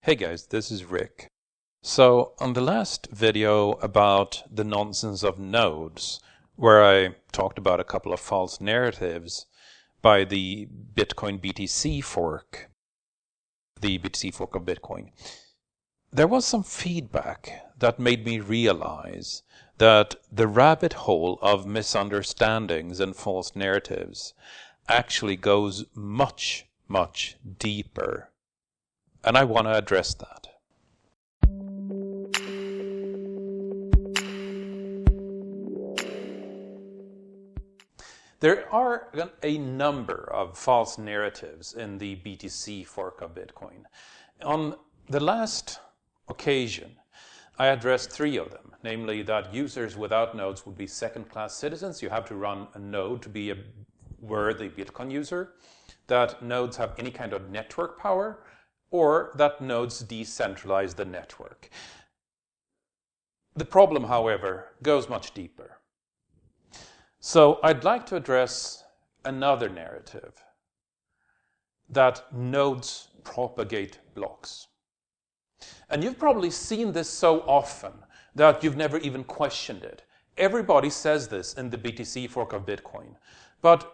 Hey guys, this is Rick. So on the last video about the nonsense of nodes, where I talked about a couple of false narratives by the Bitcoin BTC fork, the BTC fork of Bitcoin, there was some feedback that made me realize that the rabbit hole of misunderstandings and false narratives actually goes much, much deeper. And I want to address that. There are a number of false narratives in the BTC fork of Bitcoin. On the last occasion, I addressed three of them, namely that users without nodes would be second-class citizens. You have to run a node to be a worthy Bitcoin user, that nodes have any kind of network power, or that nodes decentralize the network. The problem, however, goes much deeper. So I'd like to address another narrative, that nodes propagate blocks. And you've probably seen this so often that you've never even questioned it. Everybody says this in the BTC fork of Bitcoin. But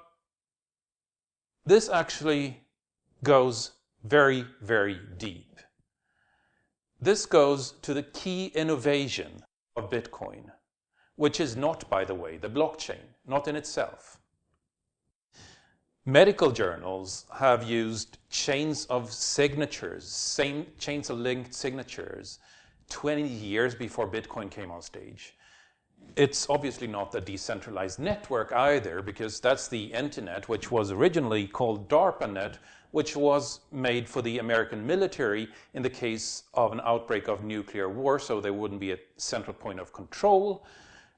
this actually goes very, very deep. This goes to the key innovation of Bitcoin, which is not, by the way, the blockchain, not in itself. Medical journals have used chains of signatures, chains of linked signatures, 20 years before Bitcoin came on stage. It's obviously not a decentralized network either, because that's the internet, which was originally called DARPANet, which was made for the American military in the case of an outbreak of nuclear war, so there wouldn't be a central point of control,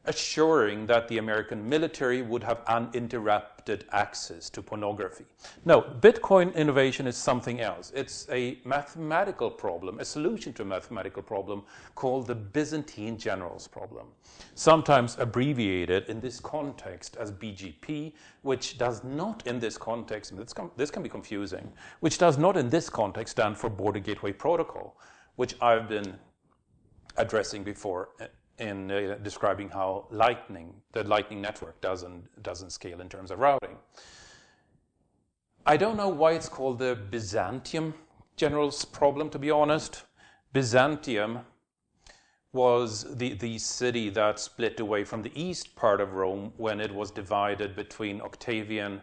assuring that the American military would have uninterrupted access to pornography. No, Bitcoin innovation is something else. It's a mathematical problem, a solution to a mathematical problem called the Byzantine generals problem, sometimes abbreviated in this context as BGP, which does not in this context, this can be confusing, which does not in this context stand for Border Gateway Protocol, which I've been addressing before in describing how the Lightning network doesn't scale in terms of routing. I don't know why it's called the Byzantium generals problem, to be honest. Byzantium was the city that split away from the east part of Rome when it was divided between Octavian,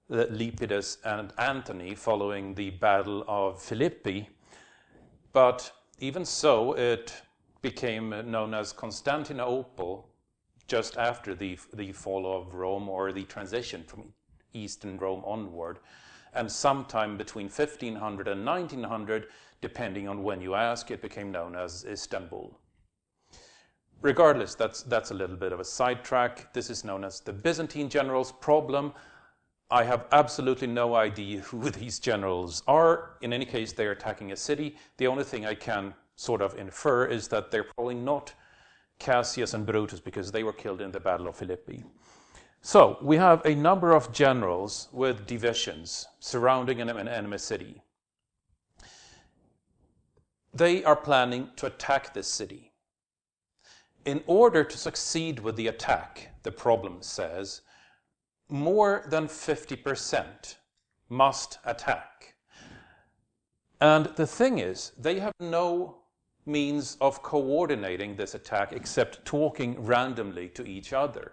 Lepidus, and Antony following the Battle of Philippi. But even so, it became known as Constantinople just after the fall of Rome, or the transition from Eastern Rome onward, and sometime between 1500 and 1900, depending on when you ask, it became known as Istanbul. Regardless, that's a little bit of a sidetrack. This is known as the Byzantine generals problem. I have absolutely no idea who these generals are. In any case, they're attacking a city. The only thing I can sort of infer is that they're probably not Cassius and Brutus, because they were killed in the Battle of Philippi. So we have a number of generals with divisions surrounding an enemy city. They are planning to attack this city. In order to succeed with the attack, the problem says, more than 50% must attack. And the thing is, they have no means of coordinating this attack except talking randomly to each other.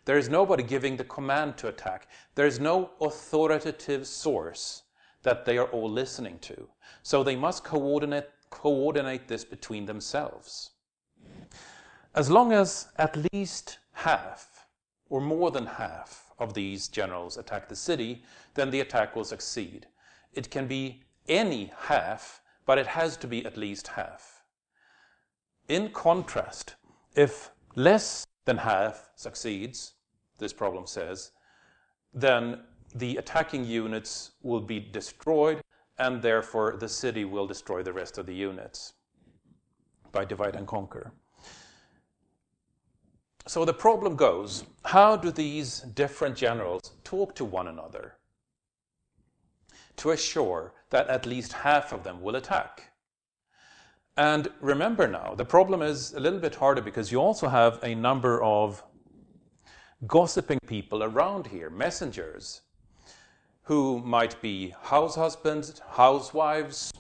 There is nobody giving the command to attack. There is no authoritative source that they are all listening to. So they must coordinate this between themselves. As long as at least half, or more than half, of these generals attack the city, then the attack will succeed. It can be any half, but it has to be at least half. In contrast, if less than half succeeds, this problem says, then the attacking units will be destroyed, and therefore the city will destroy the rest of the units by divide and conquer. So the problem goes, how do these different generals talk to one another to assure that at least half of them will attack. And remember now, the problem is a little bit harder because you also have a number of gossiping people around here, messengers, who might be house husbands, housewives,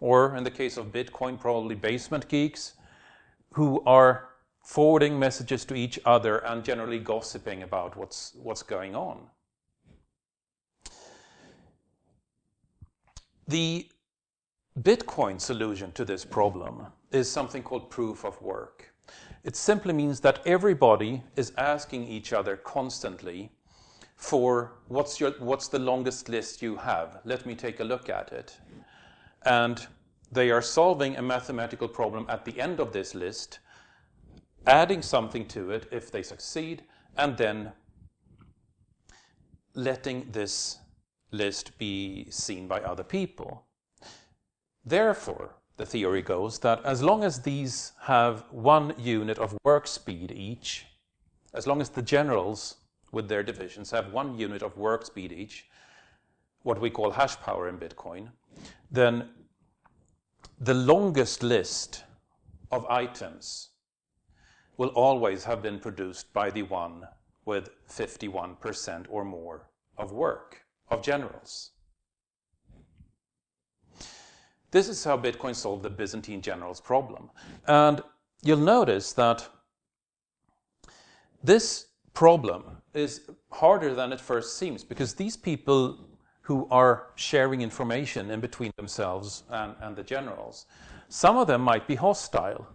or in the case of Bitcoin, probably basement geeks, who are forwarding messages to each other and generally gossiping about what's going on. The Bitcoin solution to this problem is something called proof of work. It simply means that everybody is asking each other constantly for what's the longest list you have? Let me take a look at it. And they are solving a mathematical problem at the end of this list, adding something to it if they succeed, and then letting this list be seen by other people. Therefore, the theory goes that as long as these have 1 unit of work speed each, as long as the generals with their divisions have 1 unit of work speed each, what we call hash power in Bitcoin, then the longest list of items will always have been produced by the one with 51% or more of work, of generals. This is how Bitcoin solved the Byzantine generals problem. And you'll notice that this problem is harder than it first seems, because these people who are sharing information in between themselves and the generals, some of them might be hostile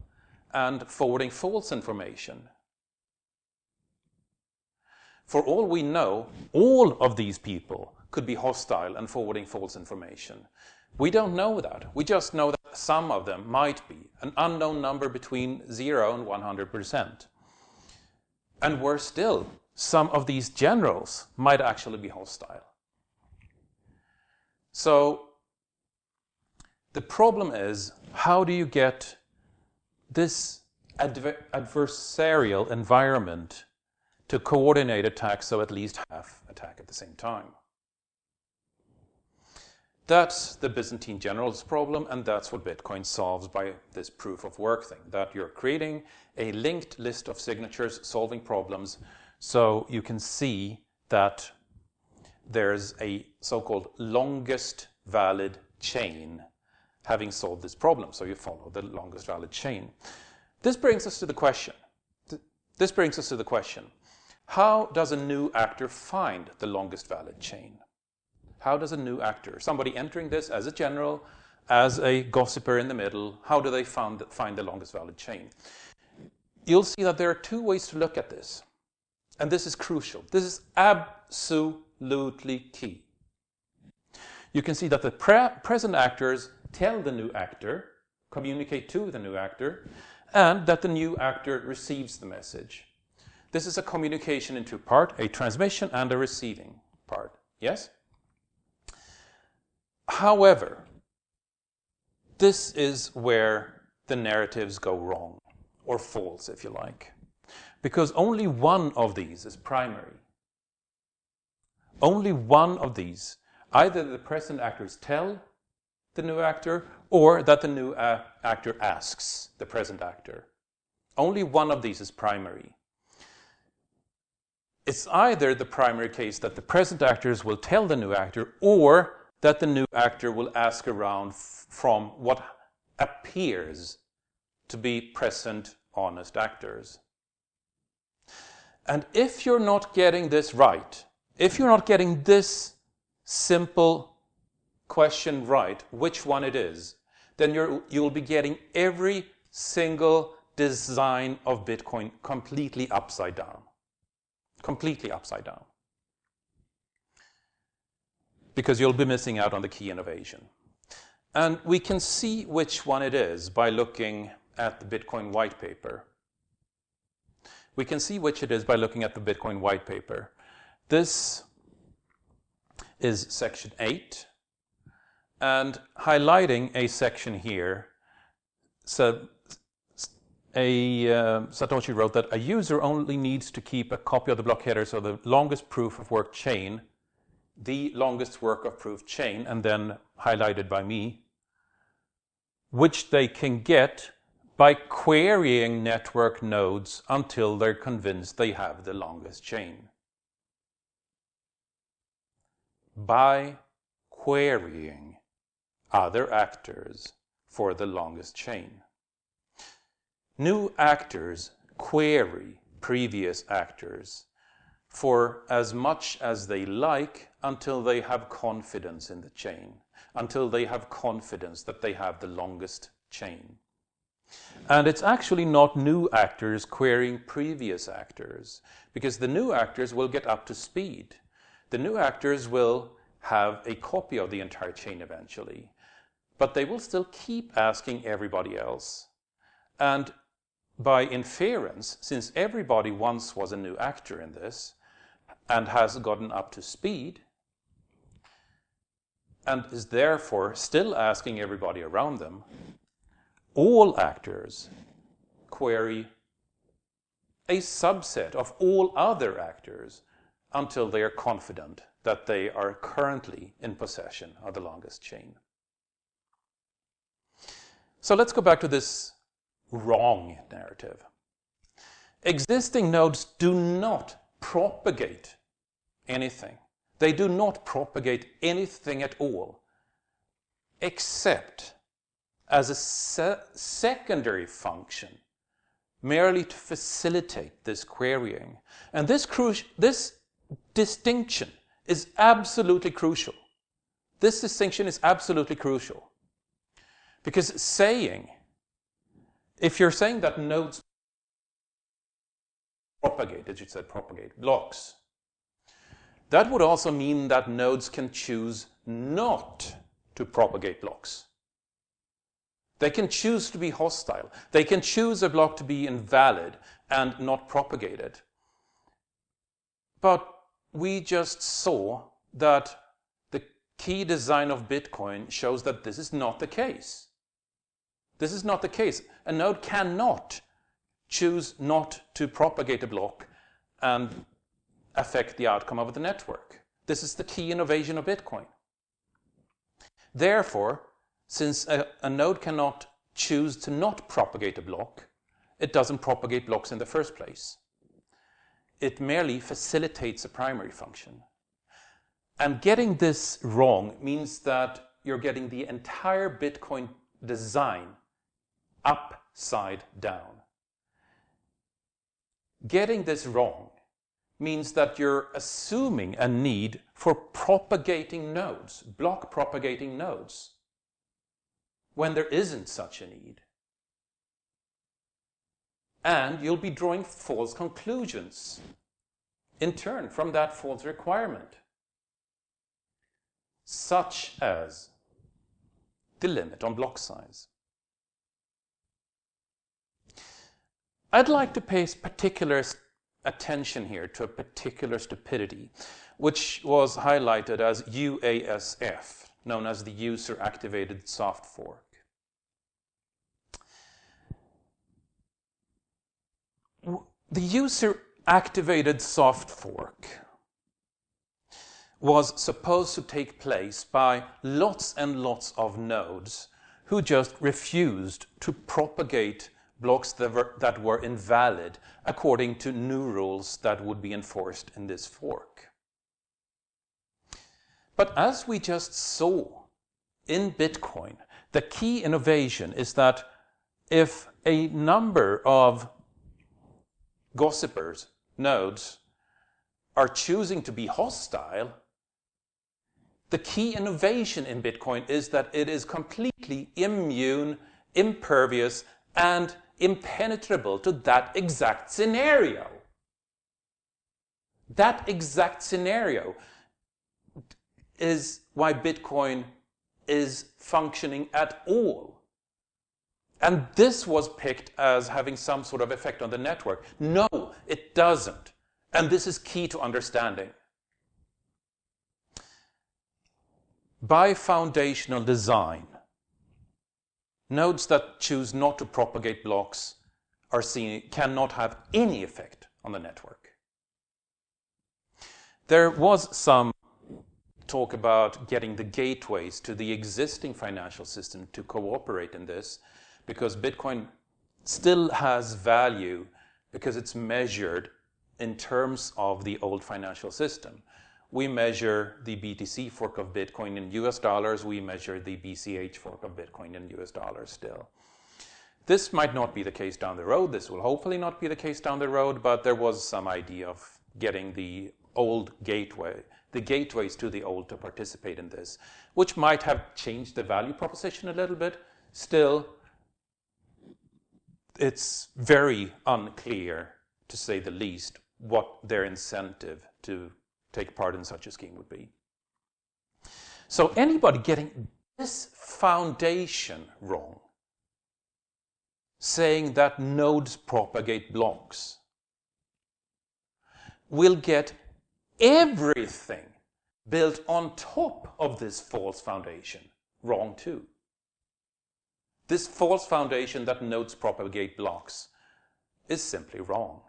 and forwarding false information. For all we know, all of these people could be hostile and forwarding false information. We don't know that. We just know that some of them might be, an unknown number between 0 and 100%. And worse still, some of these generals might actually be hostile. So the problem is, how do you get this adversarial environment to coordinate attacks so at least half attack at the same time? That's the Byzantine generals problem, and that's what Bitcoin solves by this proof of work thing, that you're creating a linked list of signatures solving problems, so you can see that there's a so-called longest valid chain having solved this problem. So you follow the longest valid chain. This brings us to the question. How does a new actor find the longest valid chain? How does a new actor, somebody entering this as a general, as a gossiper in the middle, how do they find the longest valid chain? You'll see that there are 2 ways to look at this. And this is crucial. This is absolutely key. You can see that the present actors tell the new actor, communicate to the new actor, and that the new actor receives the message. This is a communication in 2 parts, a transmission and a receiving part. Yes? However, this is where the narratives go wrong, or false if you like, because only one of these is primary. Only one of these, either the present actors tell the new actor or that the new actor asks the present actor. Only one of these is primary. It's either the primary case that the present actors will tell the new actor or that the new actor will ask around from what appears to be present, honest actors. And if you're not getting this right, if you're not getting this simple question right, which one it is, then you'll be getting every single design of Bitcoin completely upside down. Completely upside down. Because you'll be missing out on the key innovation. And we can see which one it is by looking at the Bitcoin white paper. We can see which it is by looking at the Bitcoin white paper. This is section 8, and highlighting a section here, so Satoshi wrote that a user only needs to keep a copy of the block header, so the longest proof of work chain the longest work of proof chain, and then highlighted by me, which they can get by querying network nodes until they're convinced they have the longest chain. By querying other actors for the longest chain. New actors query previous actors for as much as they like until they have confidence in the chain, until they have confidence that they have the longest chain. And it's actually not new actors querying previous actors, because the new actors will get up to speed. The new actors will have a copy of the entire chain eventually, but they will still keep asking everybody else. And by inference, since everybody once was a new actor in this and has gotten up to speed, and is therefore still asking everybody around them, all actors query a subset of all other actors until they are confident that they are currently in possession of the longest chain. So let's go back to this wrong narrative. Existing nodes do not propagate anything. They do not propagate anything at all, except as a secondary function, merely to facilitate this querying. And this distinction is absolutely crucial. This distinction is absolutely crucial. Because if you're saying that nodes propagate, as you said, propagate blocks, that would also mean that nodes can choose not to propagate blocks. They can choose to be hostile. They can choose a block to be invalid and not propagate it. But we just saw that the key design of Bitcoin shows that this is not the case. This is not the case. A node cannot choose not to propagate a block and affect the outcome of the network. This is the key innovation of Bitcoin. Therefore, since a node cannot choose to not propagate a block, it doesn't propagate blocks in the first place. It merely facilitates a primary function. And getting this wrong means that you're getting the entire Bitcoin design upside down. Getting this wrong means that you're assuming a need for propagating nodes, block propagating nodes, when there isn't such a need. And you'll be drawing false conclusions in turn from that false requirement, such as the limit on block size. I'd like to pay particular attention here to a particular stupidity, which was highlighted as UASF, known as the User Activated Soft Fork. The User Activated Soft Fork was supposed to take place by lots and lots of nodes who just refused to propagate blocks that were invalid according to new rules that would be enforced in this fork. But as we just saw in Bitcoin, the key innovation is that if a number of gossipers, nodes, are choosing to be hostile, the key innovation in Bitcoin is that it is completely immune, impervious, and impenetrable to that exact scenario. That exact scenario is why Bitcoin is functioning at all. And this was picked as having some sort of effect on the network. No, it doesn't. And this is key to understanding. By foundational design, nodes that choose not to propagate blocks cannot have any effect on the network. There was some talk about getting the gateways to the existing financial system to cooperate in this, because Bitcoin still has value because it's measured in terms of the old financial system. We measure the BTC fork of Bitcoin in US dollars. We measure the BCH fork of Bitcoin in US dollars still. This might not be the case down the road. This will hopefully not be the case down the road, but there was some idea of getting the old gateway, the gateways to the old to participate in this, which might have changed the value proposition a little bit. Still, it's very unclear, to say the least, what their incentive to take part in such a scheme would be. So anybody getting this foundation wrong, saying that nodes propagate blocks, will get everything built on top of this false foundation wrong too. This false foundation that nodes propagate blocks is simply wrong.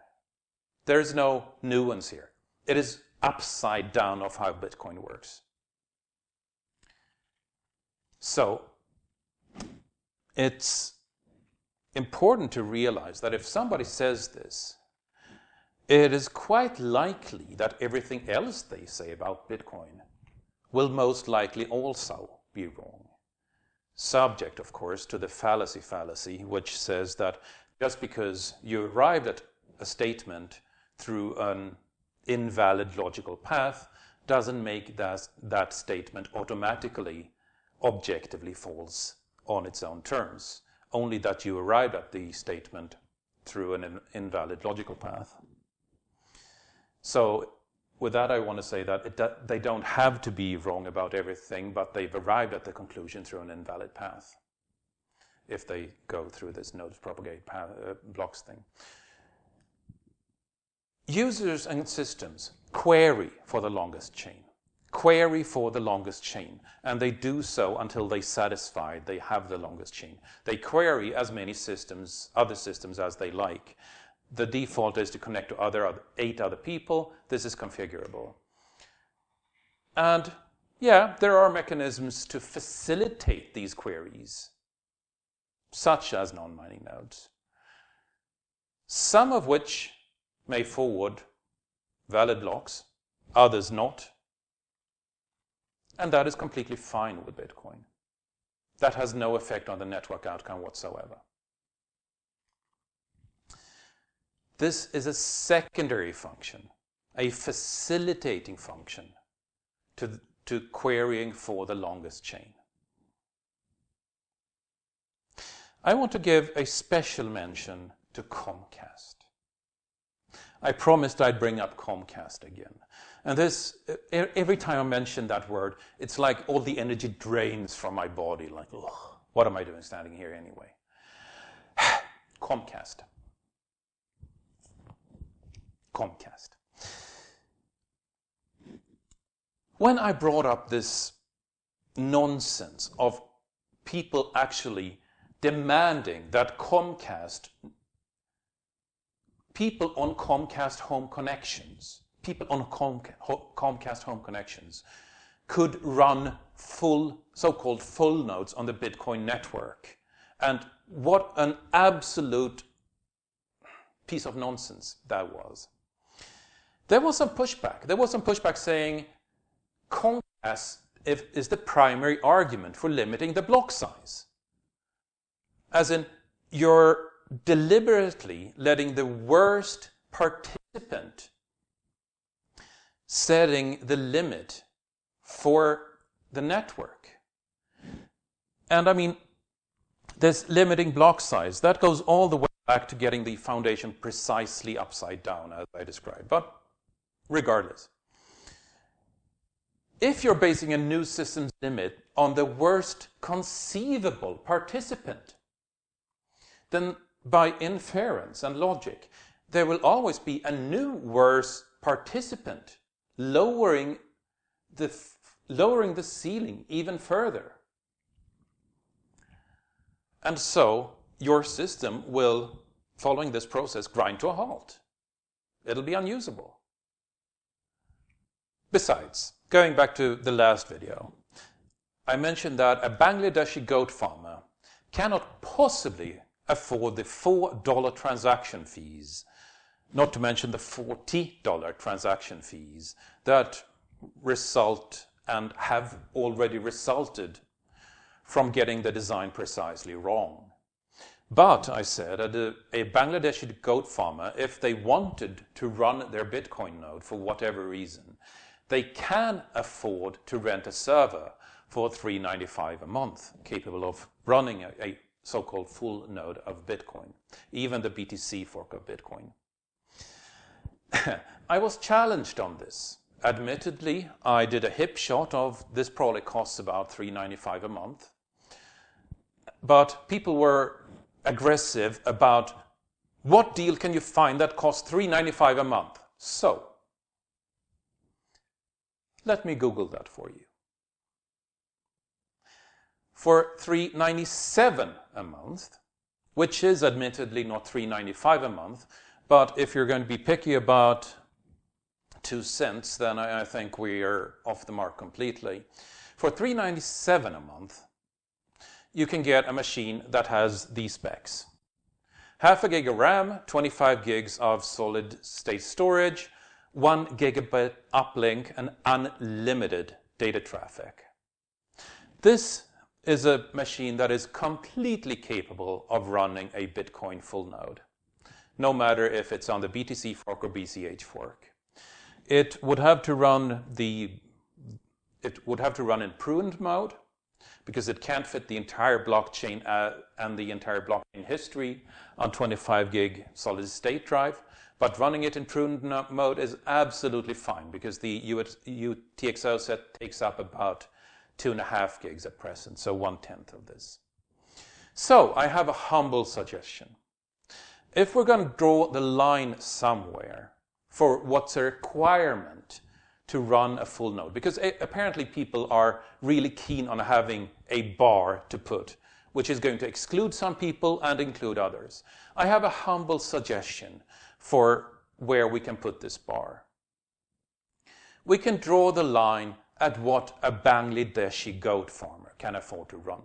There is no nuance here. It is upside down of how Bitcoin works. So it's important to realize that if somebody says this, it is quite likely that everything else they say about Bitcoin will most likely also be wrong. Subject, of course, to the fallacy, which says that just because you arrived at a statement through an invalid logical path doesn't make that statement automatically, objectively false on its own terms. Only that you arrived at the statement through an invalid logical path. So with that, I want to say that they don't have to be wrong about everything, but they've arrived at the conclusion through an invalid path if they go through this nodes propagate blocks thing. Users and systems query for the longest chain. Query for the longest chain, and they do so until they satisfy they have the longest chain. They query as many systems, other systems as they like. The default is to connect to 8 other people. This is configurable. And yeah, there are mechanisms to facilitate these queries, such as non-mining nodes, some of which may forward valid blocks, others not. And that is completely fine with Bitcoin. That has no effect on the network outcome whatsoever. This is a secondary function, a facilitating function to querying for the longest chain. I want to give a special mention to Comcast. I promised I'd bring up Comcast again. And this, every time I mention that word, it's like all the energy drains from my body. Like, ugh, what am I doing standing here anyway? Comcast. When I brought up this nonsense of people actually demanding that people on Comcast home connections could run so-called full nodes on the Bitcoin network. And what an absolute piece of nonsense that was. There was some pushback. There was some pushback saying Comcast is the primary argument for limiting the block size. As in, you're deliberately letting the worst participant setting the limit for the network. And I mean, this limiting block size, that goes all the way back to getting the foundation precisely upside down, as I described. But regardless, if you're basing a new system's limit on the worst conceivable participant, then by inference and logic, there will always be a new worse participant lowering the ceiling even further. And so your system will, following this process, grind to a halt. It'll be unusable. Besides, going back to the last video, I mentioned that a Bangladeshi goat farmer cannot possibly afford the $4 transaction fees, not to mention the $40 transaction fees that result and have already resulted from getting the design precisely wrong. But, I said, a Bangladeshi goat farmer, if they wanted to run their Bitcoin node for whatever reason, they can afford to rent a server for $395 a month, capable of running a so-called full node of Bitcoin, even the BTC fork of Bitcoin. I was challenged on this. Admittedly, I did a hip shot of this probably costs about $395 a month, but people were aggressive about what deal can you find that costs $395 a month. So, let me Google that for you. For $397 a month, which is admittedly not $395 a month, but if you're going to be picky about 2 cents, then I think we are off the mark completely. For $397 a month, you can get a machine that has these specs. 0.5 gig of RAM, 25 gigs of solid state storage, 1 gigabit uplink, and unlimited data traffic. This is a machine that is completely capable of running a Bitcoin full node, no matter if it's on the BTC fork or BCH fork. It would have to run in pruned mode, because it can't fit the entire blockchain and the entire blockchain history on 25 gig solid state drive. But running it in pruned mode is absolutely fine, because the UTXO set takes up about 2.5 gigs at present, so 1/10 of this. So I have a humble suggestion. If we're going to draw the line somewhere for what's a requirement to run a full node, because apparently people are really keen on having a bar to put, which is going to exclude some people and include others. I have a humble suggestion for where we can put this bar. We can draw the line at what a Bangladeshi goat farmer can afford to run.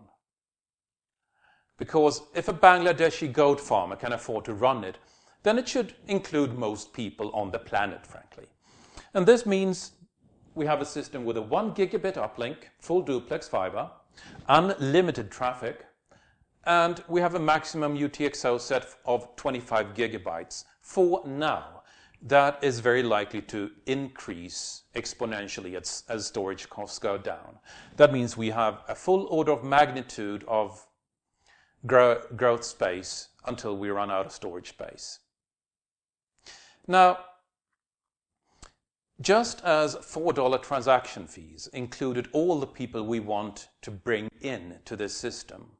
Because if a Bangladeshi goat farmer can afford to run it, then it should include most people on the planet, frankly. And this means we have a system with a 1 gigabit uplink, full duplex fiber, unlimited traffic, and we have a maximum UTXO set of 25 gigabytes for now. That is very likely to increase exponentially as storage costs go down. That means we have a full order of magnitude of growth space until we run out of storage space. Now, just as $4 transaction fees included all the people we want to bring in to this system,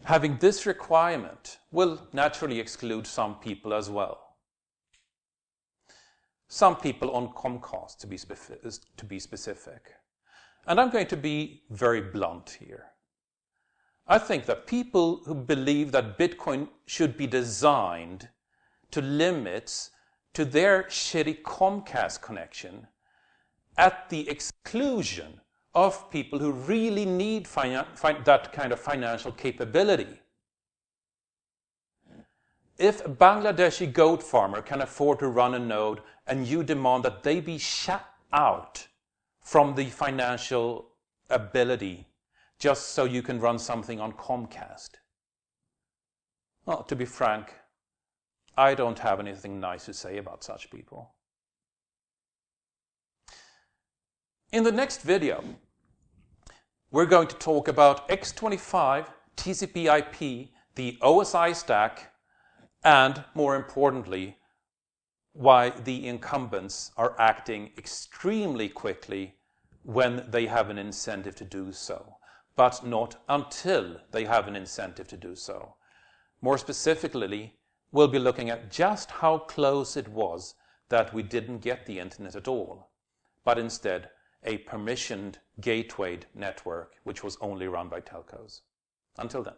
having this requirement will naturally exclude some people as well. Some people on Comcast, to be specific. And I'm going to be very blunt here. I think that people who believe that Bitcoin should be designed to limits to their shitty Comcast connection at the exclusion of people who really need that kind of financial capability. If a Bangladeshi goat farmer can afford to run a node and you demand that they be shut out from the financial ability just so you can run something on Comcast, well, to be frank, I don't have anything nice to say about such people. In the next video, we're going to talk about X25, TCP/IP, the OSI stack, and more importantly, why the incumbents are acting extremely quickly when they have an incentive to do so, but not until they have an incentive to do so. More specifically, we'll be looking at just how close it was that we didn't get the internet at all, but instead a permissioned gatewayed network which was only run by telcos. Until then.